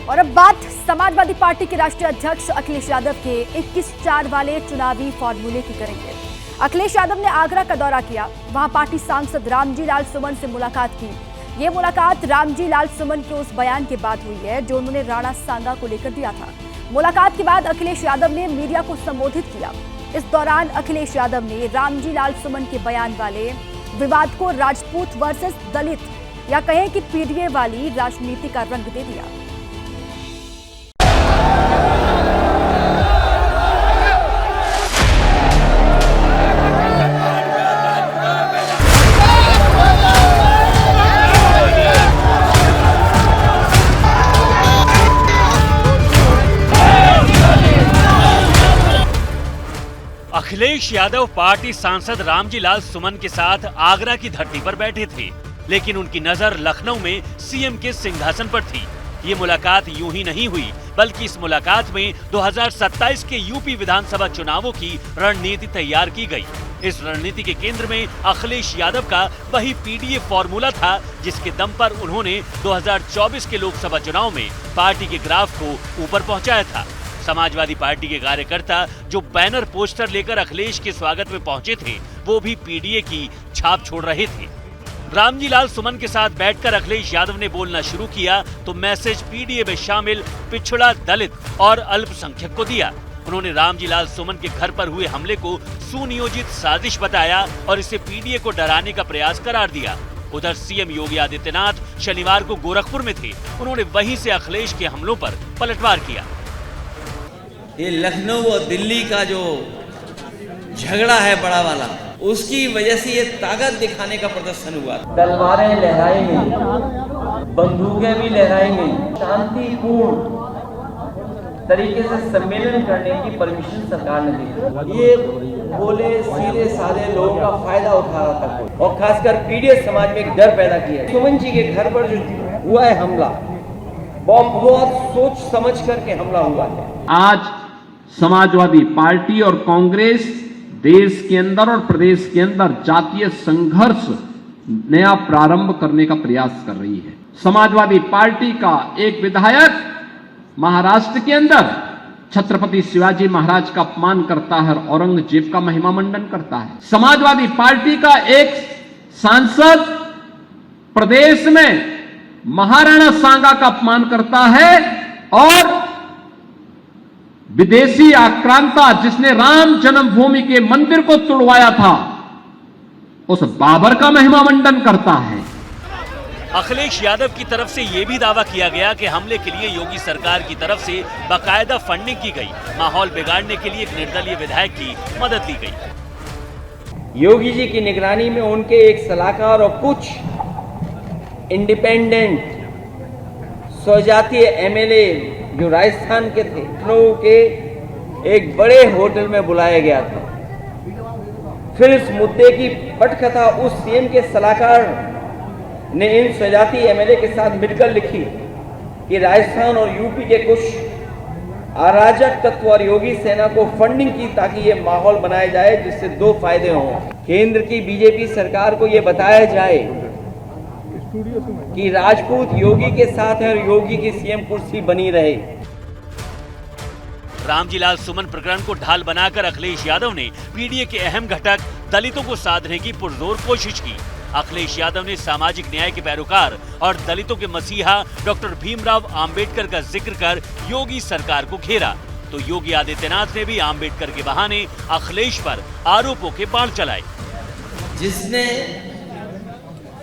और अब बात समाजवादी पार्टी के राष्ट्रीय अध्यक्ष अखिलेश यादव के 21-4 वाले चुनावी फॉर्मूले की करेंगे। अखिलेश यादव ने आगरा का दौरा किया, वहां पार्टी सांसद रामजी लाल सुमन से मुलाकात की। ये मुलाकात रामजी लाल सुमन के उस बयान के बाद हुई है जो उन्होंने राणा सांगा को लेकर दिया था। मुलाकात के बाद अखिलेश यादव ने मीडिया को संबोधित किया। इस दौरान अखिलेश यादव ने रामजी लाल सुमन के बयान वाले विवाद को राजपूत वर्सेस दलित या कहें कि पीडीए वाली राजनीति का रंग दे दिया। अखिलेश यादव पार्टी सांसद रामजी लाल सुमन के साथ आगरा की धरती पर बैठे थे, लेकिन उनकी नजर लखनऊ में सीएम के सिंहासन पर थी। ये मुलाकात यूं ही नहीं हुई, बल्कि इस मुलाकात में 2027 के यूपी विधानसभा चुनावों की रणनीति तैयार की गई। इस रणनीति के केंद्र में अखिलेश यादव का वही पीडीए फॉर्मूला था, जिसके दम पर उन्होंने 2024 के लोकसभा चुनाव में पार्टी के ग्राफ को ऊपर पहुंचाया था। समाजवादी पार्टी के कार्यकर्ता जो बैनर पोस्टर लेकर अखिलेश के स्वागत में पहुंचे थे, वो भी पीडीए की छाप छोड़ रहे थे। रामजी लाल सुमन के साथ बैठकर अखिलेश यादव ने बोलना शुरू किया तो मैसेज पीडीए में शामिल पिछड़ा, दलित और अल्पसंख्यक को दिया। उन्होंने रामजी लाल सुमन के घर पर हुए हमले को सुनियोजित साजिश बताया और इसे पीडीए को डराने का प्रयास करार दिया। उधर सीएम योगी आदित्यनाथ शनिवार को गोरखपुर में थे, उन्होंने वहीं से अखिलेश के हमलों पर पलटवार किया। ये लखनऊ और दिल्ली का जो झगड़ा है बड़ा वाला, उसकी वजह से ये ताकत दिखाने का प्रदर्शन हुआ। तलवारें लहराएंगे, बंदूकें भी लहराएंगे, शांतिपूर्ण तरीके से सम्मेलन करने की परमिशन सरकार ने दी। ये बोले सीधे साधे लोगों का फायदा उठा रहा था कोई, और खासकर पीडीए समाज में एक डर पैदा किया। सुमन जी के घर पर जो हुआ है हमला, बहुत सोच समझ करके हमला हुआ है। आज समाजवादी पार्टी और कांग्रेस देश के अंदर और प्रदेश के अंदर जातीय संघर्ष नया प्रारंभ करने का प्रयास कर रही है। समाजवादी पार्टी का एक विधायक महाराष्ट्र के अंदर छत्रपति शिवाजी महाराज का अपमान करता है और औरंगजेब का महिमा मंडन करता है। समाजवादी पार्टी का एक सांसद प्रदेश में महाराणा सांगा का अपमान करता है और विदेशी आक्रांता जिसने राम जन्मभूमि के मंदिर को तुड़वाया था, उस बाबर का महिमा मंडन करता है। अखिलेश यादव की तरफ से यह भी दावा किया गया कि हमले के लिए योगी सरकार की तरफ से बाकायदा फंडिंग की गई। माहौल बिगाड़ने के लिए एक निर्दलीय विधायक की मदद ली गई। योगी जी की निगरानी में उनके एक सलाहकार और कुछ इंडिपेंडेंट स्वजातीय एमएलए जो राजस्थान के थे, लखनऊ के एक बड़े होटल में बुलाया गया था। फिर इस मुद्दे की पटकथा उस सीएम के सलाहकार ने इन स्वजातीय एमएलए के साथ मिलकर लिखी कि राजस्थान और यूपी के कुछ अराजक तत्व और योगी सेना को फंडिंग की ताकि ये माहौल बनाया जाए जिससे दो फायदे हों। केंद्र की बीजेपी सरकार को ये बताया जाए कि राजपूत योगी के साथ है और योगी की सीएम कुर्सी बनी रहे। रामजी लाल सुमन प्रकरण को ढाल बनाकर अखिलेश यादव ने पीडीए के अहम घटक दलितों को साधने की पुरजोर कोशिश की। अखिलेश यादव ने सामाजिक न्याय के पैरोकार और दलितों के मसीहा डॉक्टर भीमराव आम्बेडकर का जिक्र कर योगी सरकार को घेरा, तो योगी आदित्यनाथ ने भी आम्बेडकर के बहाने अखिलेश पर आरोपों के बाण चलाए। जिसने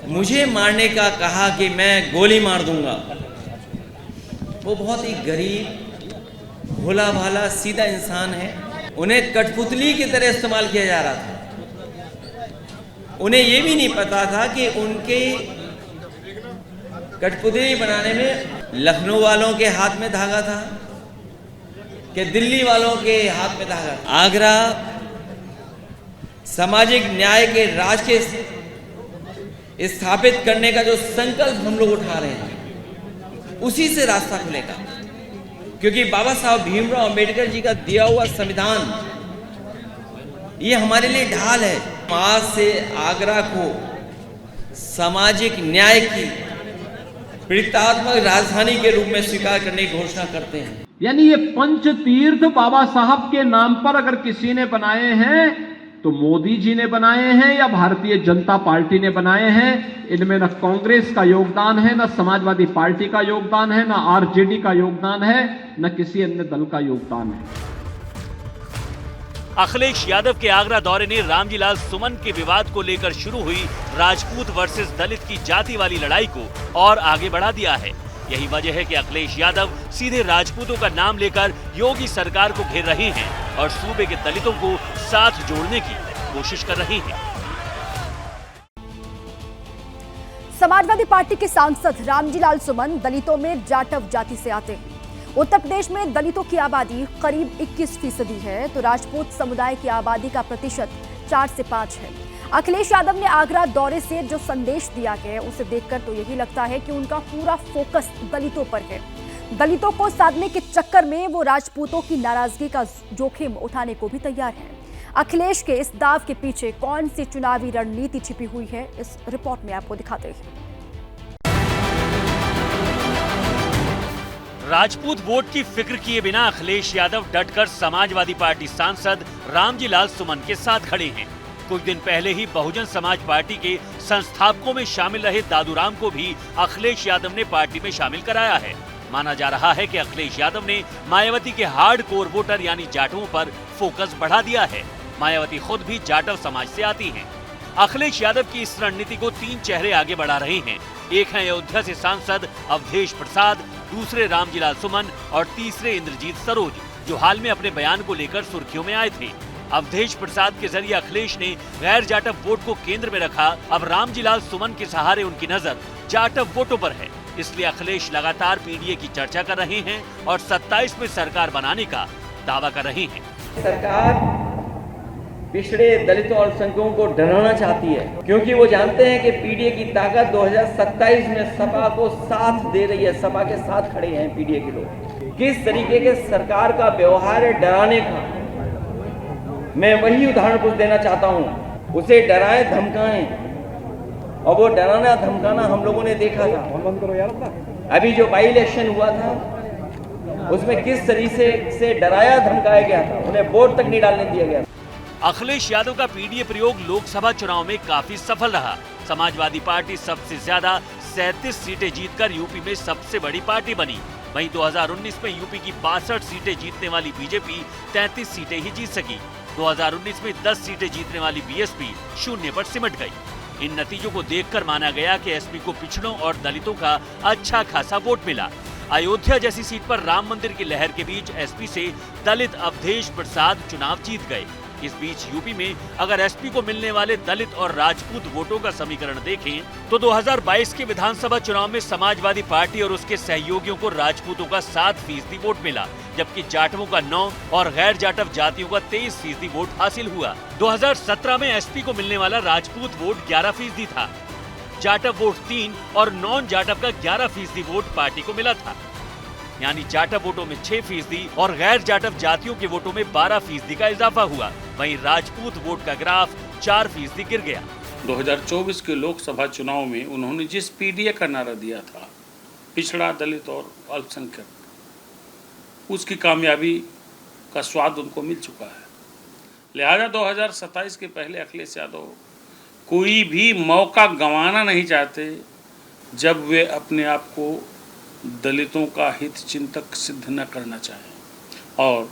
मुझे मारने का कहा कि मैं गोली मार दूंगा, वो बहुत ही गरीब, भोला भाला, सीधा इंसान है। उन्हें कठपुतली की तरह इस्तेमाल किया जा रहा था। उन्हें ये भी नहीं पता था कि उनके कठपुतली बनाने में लखनऊ वालों के हाथ में धागा था कि दिल्ली वालों के हाथ में धागा। आगरा सामाजिक न्याय के राज के स्थापित करने का जो संकल्प हम लोग उठा रहे हैं, उसी से रास्ता खुलेगा, क्योंकि बाबा साहब भीमराव अंबेडकर जी का दिया हुआ संविधान ये हमारे लिए ढाल है। आज से आगरा को सामाजिक न्याय की प्रतीकात्मक राजधानी के रूप में स्वीकार करने की घोषणा करते हैं। यानी ये पंच तीर्थ बाबा साहब के नाम पर अगर किसी ने बनाए हैं तो मोदी जी ने बनाए हैं या भारतीय जनता पार्टी ने बनाए हैं। इनमें न कांग्रेस का योगदान है, न समाजवादी पार्टी का योगदान है, न आरजेडी का योगदान है, न किसी अन्य दल का योगदान है। अखिलेश यादव के आगरा दौरे ने रामजी लाल सुमन के विवाद को लेकर शुरू हुई राजपूत वर्सेस दलित की जाति वाली लड़ाई को और आगे बढ़ा दिया है। यही वजह है कि अखिलेश यादव सीधे राजपूतों का नाम लेकर योगी सरकार को घेर रहे हैं और सूबे के दलितों को साथ जोड़ने की कोशिश कर रहे हैं। समाजवादी पार्टी के सांसद रामजी लाल सुमन दलितों में जाटव जाति से आते हैं। उत्तर प्रदेश में दलितों की आबादी करीब 21% है, तो राजपूत समुदाय की आबादी का प्रतिशत 4 से 5 है। अखिलेश यादव ने आगरा दौरे से जो संदेश दिया है उसे देखकर तो यही लगता है कि उनका पूरा फोकस दलितों पर है। दलितों को साधने के चक्कर में वो राजपूतों की नाराजगी का जोखिम उठाने को भी तैयार है। अखिलेश के इस दाव के पीछे कौन सी चुनावी रणनीति छिपी हुई है, इस रिपोर्ट में आपको दिखाते हैं। राजपूत वोट की फिक्र किए बिना अखिलेश यादव डटकर समाजवादी पार्टी सांसद रामजी लाल सुमन के साथ खड़े हैं। कुछ दिन पहले ही बहुजन समाज पार्टी के संस्थापकों में शामिल रहे दादूराम को भी अखिलेश यादव ने पार्टी में शामिल कराया है। माना जा रहा है कि अखिलेश यादव ने मायावती के हार्डकोर वोटर यानी जाटवों पर फोकस बढ़ा दिया है। मायावती खुद भी जाटव समाज से आती हैं। अखिलेश यादव की इस रणनीति को 3 चेहरे आगे बढ़ा रहे हैं। एक है अयोध्या से सांसद अवधेश प्रसाद, दूसरे रामजी लाल सुमन और तीसरे इंद्रजीत सरोज, जो हाल में अपने बयान को लेकर सुर्खियों में आए थे। अवधेश प्रसाद के जरिए अखिलेश ने गैर जाटव वोट को केंद्र में रखा। अब रामजी लाल सुमन के सहारे उनकी नजर जाटव वोटों पर है। इसलिए अखिलेश लगातार पीडीए की चर्चा कर रहे हैं और 27 में सरकार बनाने का दावा कर रहे हैं। सरकार पिछड़े दलितों और अल्पसंख्यकों को डराना चाहती है, क्योंकि वो जानते हैं कि पीडीए की ताकत 2027 में सपा को साथ दे रही है। सपा के साथ खड़े हैं पीडीए के लोग। किस तरीके के सरकार का व्यवहार है डराने का, मैं वही उदाहरण कुछ देना चाहता हूँ। उसे डराए धमकाएं, और वो डराना धमकाना हम लोगों ने देखा था। अभी जो बाई इलेक्शन हुआ था उसमें किस तरीके से डराया धमकाया गया था, उन्हें वोट तक नहीं डालने दिया गया। अखिलेश यादव का पीडीए प्रयोग लोकसभा चुनाव में काफी सफल रहा। समाजवादी पार्टी सबसे ज्यादा 37 सीटें जीतकर यूपी में सबसे बड़ी पार्टी बनी। वहीं 2019 में यूपी की 62 सीटें जीतने वाली बीजेपी 33 सीटें ही जीत सकी। 2019 में 10 सीटें जीतने वाली बीएसपी 0 पर सिमट गई। इन नतीजों को देखकर माना गया कि एसपी को पिछड़ों और दलितों का अच्छा खासा वोट मिला। अयोध्या जैसी सीट पर राम मंदिर की लहर के बीच एसपी से दलित अवधेश प्रसाद चुनाव जीत गए। इस बीच यूपी में अगर एसपी को मिलने वाले दलित और राजपूत वोटों का समीकरण देखें तो 2022 के विधानसभा चुनाव में समाजवादी पार्टी और उसके सहयोगियों को राजपूतों का 7% वोट मिला, जबकि जाटवों का 9 और गैर जाटव जातियों का 23% वोट हासिल हुआ। 2017 में एसपी को मिलने वाला राजपूत वोट 11% था। जाटव वोट 3 और नॉन जाटव का 11% वोट पार्टी को मिला था। यानी जाटव वोटों में 6% और गैर जाटव जातियों के वोटों में 12% का इजाफा हुआ। वहीं राजपूत वोट का ग्राफ 4% गिर गया। 2024 के लोकसभा चुनाव में उन्होंने जिस पीडीए का नारा दिया था, पिछड़ा दलित और अल्पसंख्यक, उसकी कामयाबी का स्वाद उनको मिल चुका है। लिहाजा 2027 के पहले अखिलेश यादव कोई भी मौका गंवाना नहीं चाहते जब वे अपने आप को दलितों का हित चिंतक सिद्ध न करना चाहें, और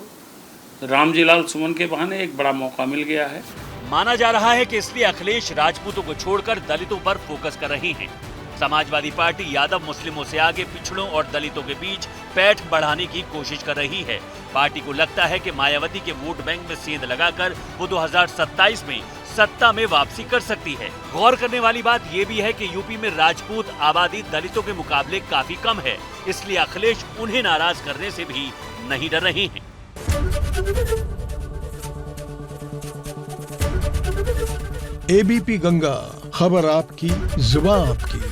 रामजी लाल सुमन के बहाने एक बड़ा मौका मिल गया है। माना जा रहा है कि इसलिए अखिलेश राजपूतों को छोड़कर दलितों पर फोकस कर रही हैं। समाजवादी पार्टी यादव मुस्लिमों से आगे पिछड़ों और दलितों के बीच पैठ बढ़ाने की कोशिश कर रही है। पार्टी को लगता है कि मायावती के वोट बैंक में सेंध लगाकर वो 2027 में सत्ता में वापसी कर सकती है। गौर करने वाली बात ये भी है कि यूपी में राजपूत आबादी दलितों के मुकाबले काफी कम है, इसलिए अखिलेश उन्हें नाराज करने से भी नहीं डर रहे हैं। एबीपी गंगा, खबर आपकी, जुबान आपकी।